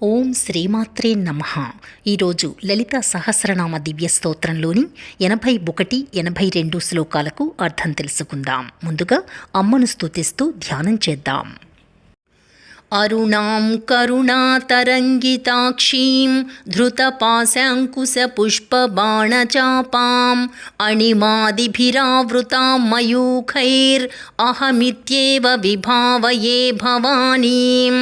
ఓం శ్రీమాత్రే నమః. ఈరోజు లలిత సహస్రనామ దివ్య స్తోత్రంలోని 81, 82 శ్లోకాలకు అర్థం తెలుసుకుందాం. ముందుగా అమ్మను స్తుతిస్తూ ధ్యానం చేద్దాం. అరుణాం కరుణాతరంగితాక్షీం ధృతపాశాంకుశపుష్పబాణచాపాం అణిమాదిభిరావృతాం మయూఖైర్ అహమిత్యేవ విభావయే భవానీం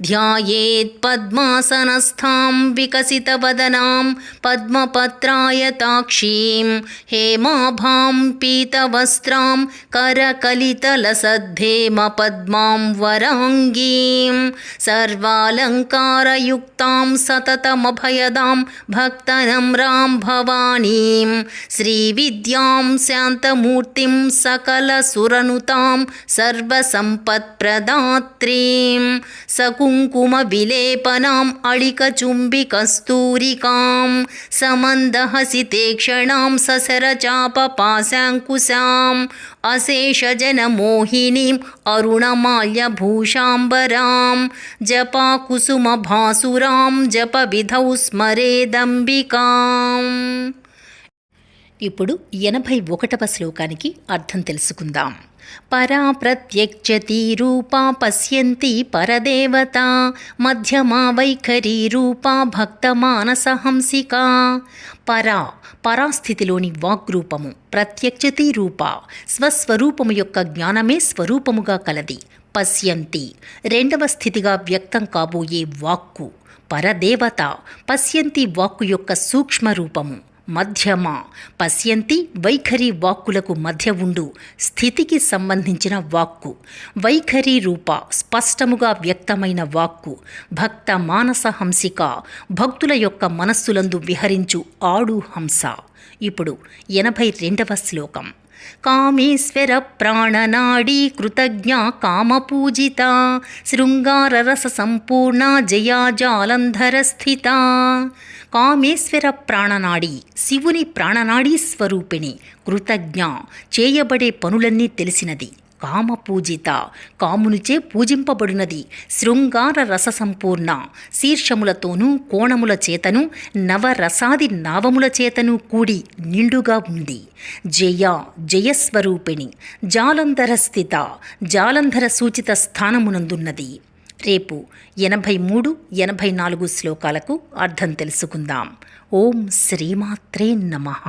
ధ్యాయేత్ పద్మాసనస్థాం వికసితవదనాం పద్మపత్రాయతాక్షీం హేమాభాం పీతవస్త్రాం కరకలితలసద్ధేమ పద్మాం వరాంగీం సర్వాలంకారయుక్తాం సతతమభయదాం భక్తనమ్రాం భవానీం శ్రీవిద్యాం శాంతమూర్తిం సకలసురనుతాం సర్వసంపత్ప్రదాత్రీం సకుంకుమవిలేపనాం అళికచుంబికస్తూరికాం సమందహసితేక్షణాం ససరచాపపాశాంకుశాం అశేషజనమోహినీం అరుణమాల్యభూషాంబరాం జపాకుసుమభాసురాం జపవిధౌ స్మరేదంబికాం. ఇప్పుడు 81వ శ్లోకానికి అర్థం తెలుసుకుందాం. పరా ప్రత్యక్షతి రూపా పశ్యంతి పరదేవత మధ్యమా వైఖరి రూపా భక్తమానసహంసికా. పరాస్థితిలోని వాగ్రూపము, ప్రత్యక్షతి రూప స్వస్వరూపము యొక్క జ్ఞానమే స్వరూపముగా కలది. పశ్యంతి రెండవ స్థితిగా వ్యక్తం కాబోయే వాక్కు. పరదేవత పశ్యంతి వాక్కు యొక్క సూక్ష్మ రూపము. మధ్యమ పశ్యంతి వైఖరి వాక్కులకు మధ్య ఉండు స్థితికి సంబంధించిన వాక్కు. వైఖరి రూప స్పష్టముగా వ్యక్తమైన వాక్కు. భక్త మానస హంసిక భక్తుల యొక్క మనస్సులందు విహరించు ఆడు హంస. ఇప్పుడు 82వ శ్లోకం. కామేశ్వర ప్రాణనాడీ కృతజ్ఞ కామపూజిత శృంగారరస సంపూర్ణ జయా జాలంధర స్థిత. కామేశ్వర ప్రాణనాడి శివుని ప్రాణనాడీ స్వరూపిణి. కృతజ్ఞ చేయబడే పనులన్నీ తెలిసినది. కామపూజిత కామునిచే పూజింపబడినది. శృంగార రస సంపూర్ణ శీర్షములతోనూ కోణముల చేతను నవరసాది నావముల చేతను కూడి నిండుగా ఉంది. జయస్వరూపిణి. జాలంధర స్థిత జాలంధర సూచిత స్థానమునందున్నది. రేపు 83, 84 శ్లోకాలకు అర్థం తెలుసుకుందాం. ఓం శ్రీమాత్రే నమః.